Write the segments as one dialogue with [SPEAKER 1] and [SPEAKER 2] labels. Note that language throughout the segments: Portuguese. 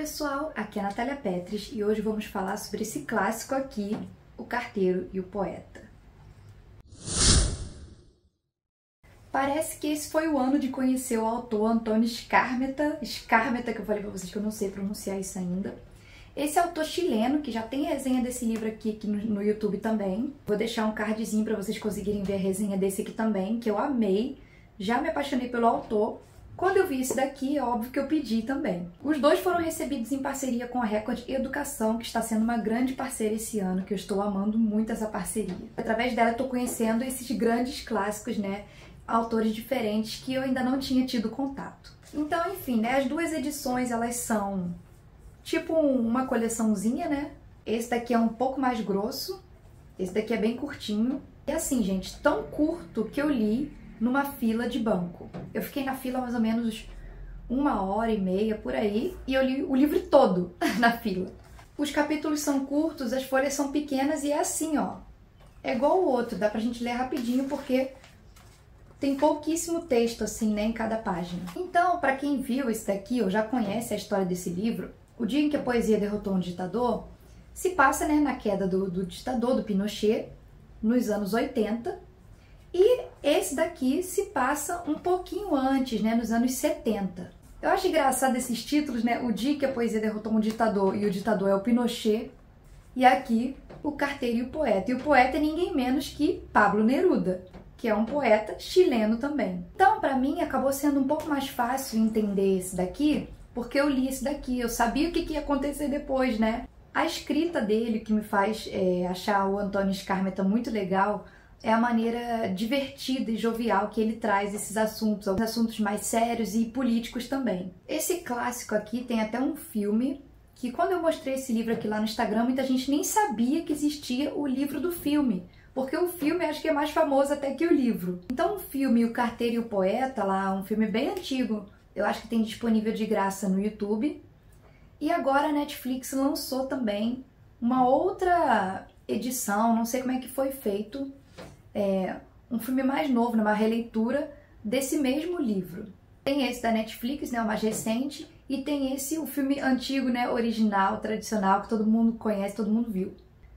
[SPEAKER 1] pessoal, aqui é a Natália Petris e hoje vamos falar sobre esse clássico aqui, O Carteiro e o Poeta. Parece que esse foi o ano de conhecer o autor Antônio Skármeta, que eu falei pra vocês que eu não sei pronunciar isso ainda. Esse autor chileno, que já tem resenha desse livro aqui no YouTube também. Vou deixar um cardzinho pra vocês conseguirem ver a resenha desse aqui também, que eu amei. Já me apaixonei pelo autor. Quando eu vi esse daqui, é óbvio que eu pedi também. Os dois foram recebidos em parceria com a Record Educação, que está sendo uma grande parceira esse ano, que eu estou amando muito essa parceria. Através dela eu estou conhecendo esses grandes clássicos, né? Autores diferentes que eu ainda não tinha tido contato. Então, enfim, né? As duas edições, elas são tipo uma coleçãozinha, né? Esse daqui é um pouco mais grosso, esse daqui é bem curtinho. E assim, gente, tão curto que eu li numa fila de banco. Eu fiquei na fila mais ou menos 1h30 por aí e eu li o livro todo na fila. Os capítulos são curtos, as folhas são pequenas e é assim, ó. É igual o outro, dá pra gente ler rapidinho porque tem pouquíssimo texto assim, né, em cada página. Então, pra quem viu esse daqui ou já conhece a história desse livro, O Dia em que a Poesia Derrotou um Ditador se passa, né, na queda do ditador, do Pinochet, nos anos 80. E esse daqui se passa um pouquinho antes, né, nos anos 70. Eu acho engraçado esses títulos, né? O Dia que a Poesia Derrotou um Ditador e o ditador é o Pinochet. E aqui, O Carteiro e o Poeta. E o poeta é ninguém menos que Pablo Neruda, que é um poeta chileno também. Então, pra mim, acabou sendo um pouco mais fácil entender esse daqui, porque eu li esse daqui, eu sabia o que ia acontecer depois, né? A escrita dele, que me faz achar o Antônio Skármeta muito legal, é a maneira divertida e jovial que ele traz esses assuntos, alguns assuntos mais sérios e políticos também. Esse clássico aqui tem até um filme, que quando eu mostrei esse livro aqui lá no Instagram, muita gente nem sabia que existia o livro do filme, porque o filme acho que é mais famoso até que o livro. Então o filme O Carteiro e o Poeta, lá, um filme bem antigo, eu acho que tem disponível de graça no YouTube. E agora a Netflix lançou também uma outra edição, não sei como é que foi feito, um filme mais novo, uma releitura desse mesmo livro. Tem esse da Netflix, né, o mais recente, e tem esse, o filme antigo, né, original, tradicional, que todo mundo conhece, todo mundo viu.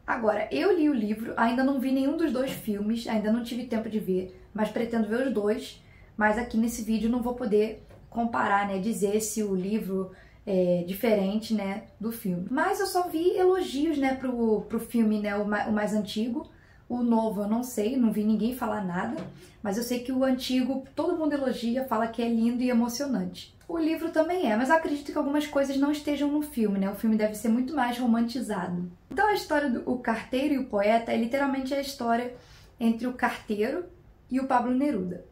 [SPEAKER 1] Agora, eu li o livro, ainda não vi nenhum dos dois filmes, ainda não tive tempo de ver, mas pretendo ver os dois, mas aqui nesse vídeo não vou poder comparar, né, dizer se o livro é diferente, né, do filme. Mas eu só vi elogios, né, pro filme, né, o mais antigo. O novo eu não sei, não vi ninguém falar nada, mas eu sei que o antigo todo mundo elogia, fala que é lindo e emocionante. O livro também é, mas eu acredito que algumas coisas não estejam no filme, né? O filme deve ser muito mais romantizado. Então a história do O Carteiro e o Poeta é literalmente a história entre o carteiro e o Pablo Neruda.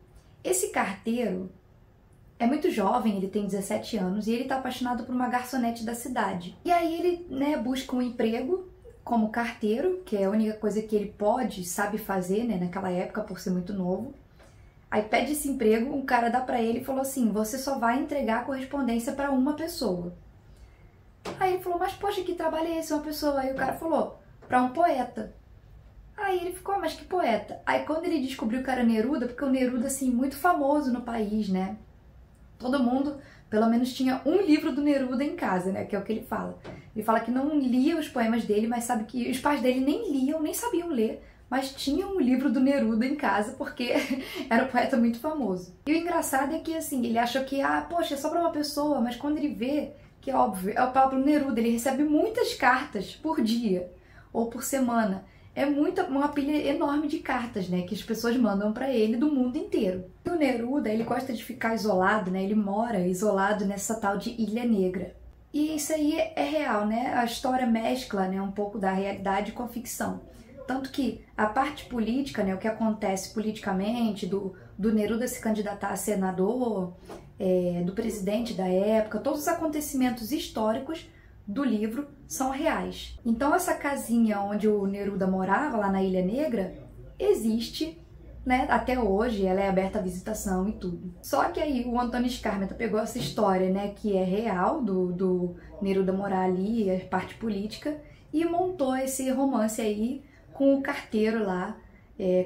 [SPEAKER 1] Esse carteiro é muito jovem, ele tem 17 anos e ele tá apaixonado por uma garçonete da cidade. E aí ele, né, busca um emprego como carteiro, que é a única coisa que ele pode, sabe fazer, né, naquela época, por ser muito novo. Aí pede esse emprego, um cara dá pra ele e falou assim, você só vai entregar a correspondência pra uma pessoa. Aí ele falou, mas poxa, que trabalho é esse, uma pessoa? Aí o cara falou, pra um poeta. Aí ele ficou, mas que poeta? Aí quando ele descobriu que era Neruda, porque o Neruda, assim, muito famoso no país, né? Todo mundo, pelo menos, tinha um livro do Neruda em casa, né? Que é o que ele fala. Ele fala que não lia os poemas dele, mas sabe que os pais dele nem liam, nem sabiam ler, mas tinham um livro do Neruda em casa porque era um poeta muito famoso. E o engraçado é que, assim, ele achou que, poxa, é só pra uma pessoa, mas quando ele vê, que é óbvio, é o Pablo Neruda, ele recebe muitas cartas por dia ou por semana. É uma pilha enorme de cartas, né, que as pessoas mandam pra ele do mundo inteiro. E o Neruda, ele gosta de ficar isolado, né, ele mora isolado nessa tal de Ilha Negra. E isso aí é real, né, a história mescla, né, um pouco da realidade com a ficção. Tanto que a parte política, né, o que acontece politicamente, do Neruda se candidatar a senador, do presidente da época, todos os acontecimentos históricos do livro são reais. Então essa casinha onde o Neruda morava, lá na Ilha Negra, existe, né, até hoje, ela é aberta à visitação e tudo. Só que aí o Antônio Skármeta pegou essa história, né, que é real, do Neruda morar ali, a parte política, e montou esse romance aí com o carteiro lá,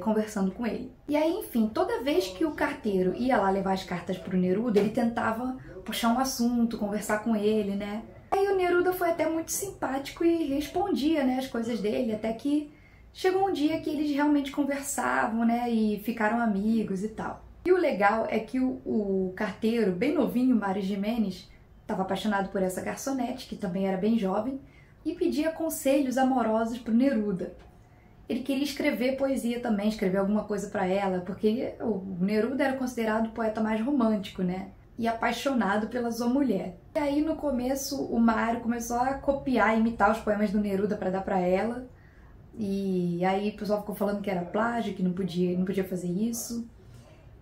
[SPEAKER 1] conversando com ele. E aí, enfim, toda vez que o carteiro ia lá levar as cartas pro Neruda, ele tentava puxar um assunto, conversar com ele, né? Aí o Neruda foi até muito simpático e respondia, né, as coisas dele, até que chegou um dia que eles realmente conversavam, né, e ficaram amigos e tal. E o legal é que o carteiro, bem novinho, Mário Giménez, estava apaixonado por essa garçonete, que também era bem jovem, e pedia conselhos amorosos para o Neruda. Ele queria escrever poesia também, escrever alguma coisa para ela, porque o Neruda era considerado o poeta mais romântico, né? E apaixonado pela sua mulher. E aí no começo o Mário começou a copiar, imitar os poemas do Neruda para dar para ela. E aí o pessoal ficou falando que era plágio, que não podia fazer isso.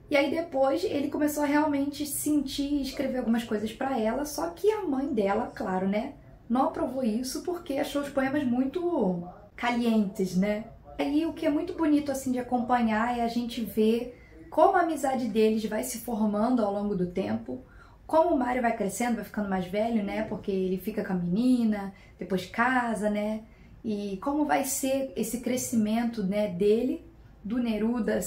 [SPEAKER 1] E aí depois ele começou a realmente sentir e escrever algumas coisas para ela, só que a mãe dela, claro, né, não aprovou isso porque achou os poemas muito calientes, né? E o que é muito bonito assim de acompanhar é a gente ver como a amizade deles vai se formando ao longo do tempo, como o Mário vai crescendo, vai ficando mais velho, né? Porque ele fica com a menina, depois casa, né? E como vai ser esse crescimento, né, dele, do Neruda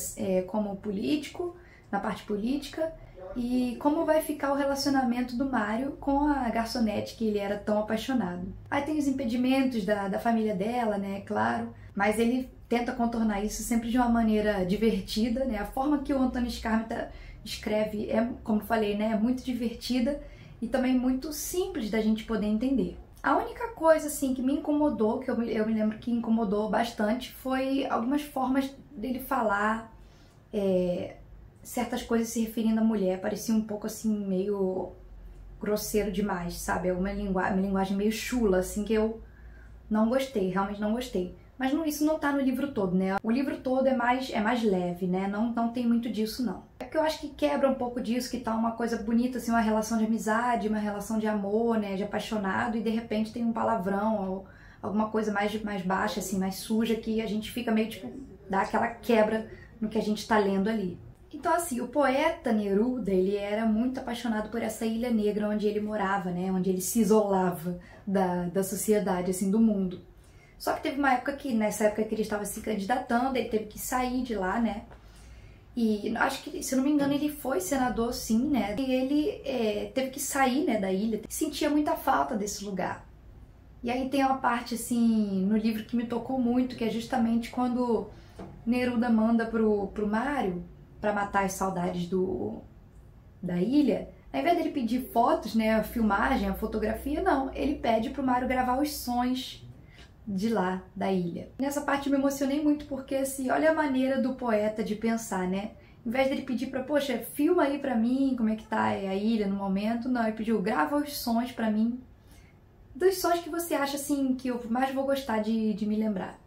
[SPEAKER 1] como político, na parte política, e como vai ficar o relacionamento do Mário com a garçonete que ele era tão apaixonado. Aí tem os impedimentos da família dela, né, claro, mas ele tenta contornar isso sempre de uma maneira divertida, né? A forma que o Antônio Skármeta escreve é, como eu falei, né, é muito divertida e também muito simples da gente poder entender. A única coisa assim que me incomodou, que eu me lembro que incomodou bastante, foi algumas formas dele falar certas coisas se referindo à mulher. Parecia um pouco assim meio grosseiro demais, sabe? É uma linguagem meio chula, assim, que eu não gostei, realmente não gostei. Mas isso não tá no livro todo, né? O livro todo é mais leve, né? Não tem muito disso, não. É porque eu acho que quebra um pouco disso, que tá uma coisa bonita, assim, uma relação de amizade, uma relação de amor, né? De apaixonado, e de repente tem um palavrão ou alguma coisa mais baixa, assim, mais suja, que a gente fica meio, tipo, dá aquela quebra no que a gente tá lendo ali. Então, assim, o poeta Neruda, ele era muito apaixonado por essa ilha negra onde ele morava, né? Onde ele se isolava da sociedade, assim, do mundo. Só que teve uma época que, nessa época que ele estava se candidatando, ele teve que sair de lá, né? E acho que, se eu não me engano, ele foi senador, sim, né? E ele teve que sair, né, da ilha. Sentia muita falta desse lugar. E aí tem uma parte, assim, no livro que me tocou muito, que é justamente quando Neruda manda pro Mário para matar as saudades da ilha. Ao invés dele pedir fotos, né, a filmagem, a fotografia, não. Ele pede pro Mário gravar os sons de lá, da ilha. Nessa parte eu me emocionei muito porque, assim, olha a maneira do poeta de pensar, né? Em vez dele pedir pra, poxa, filma aí pra mim como é que tá a ilha no momento, não, ele pediu, grava os sons pra mim, dos sons que você acha, assim, que eu mais vou gostar de me lembrar.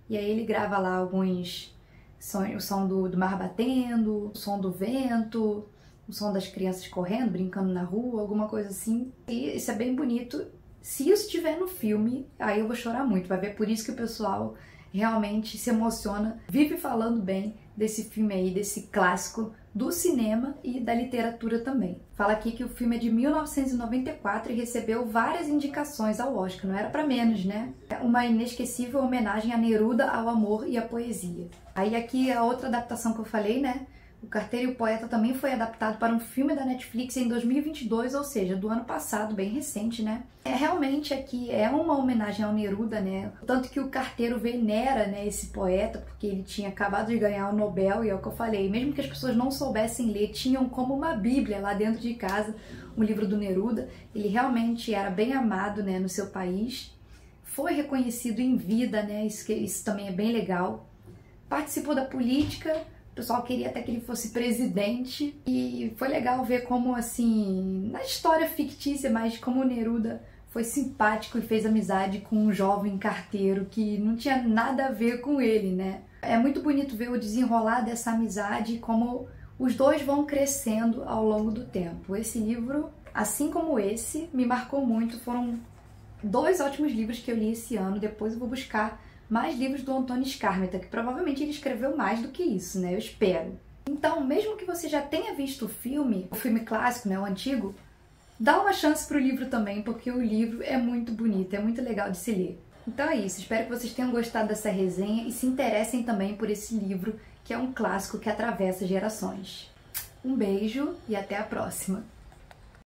[SPEAKER 1] E aí ele grava lá alguns sons, o som do mar batendo, o som do vento, o som das crianças correndo, brincando na rua, alguma coisa assim. E isso é bem bonito. Se isso estiver no filme, aí eu vou chorar muito. Vai ver por isso que o pessoal realmente se emociona, vive falando bem desse filme aí, desse clássico do cinema e da literatura também. Fala aqui que o filme é de 1994 e recebeu várias indicações ao Oscar, não era pra menos, né? É uma inesquecível homenagem a Neruda, ao amor e à poesia. Aí aqui a outra adaptação que eu falei, né? O Carteiro e o Poeta também foi adaptado para um filme da Netflix em 2022, ou seja, do ano passado, bem recente, né? Realmente aqui é uma homenagem ao Neruda, né? Tanto que o Carteiro venera, né, esse poeta, porque ele tinha acabado de ganhar o Nobel, e é o que eu falei, mesmo que as pessoas não soubessem ler, tinham como uma bíblia lá dentro de casa o livro do Neruda. Ele realmente era bem amado, né, no seu país, foi reconhecido em vida, né? Isso também é bem legal. Participou da política. O pessoal queria até que ele fosse presidente e foi legal ver como, assim, na história fictícia, mas como o Neruda foi simpático e fez amizade com um jovem carteiro que não tinha nada a ver com ele, né? É muito bonito ver o desenrolar dessa amizade e como os dois vão crescendo ao longo do tempo. Esse livro, assim como esse, me marcou muito. Foram dois ótimos livros que eu li esse ano. Depois eu vou buscar mais livros do Antônio Skármeta, que provavelmente ele escreveu mais do que isso, né? Eu espero. Então, mesmo que você já tenha visto o filme clássico, né, o antigo, dá uma chance pro livro também, porque o livro é muito bonito, é muito legal de se ler. Então é isso, espero que vocês tenham gostado dessa resenha e se interessem também por esse livro, que é um clássico que atravessa gerações. Um beijo e até a próxima!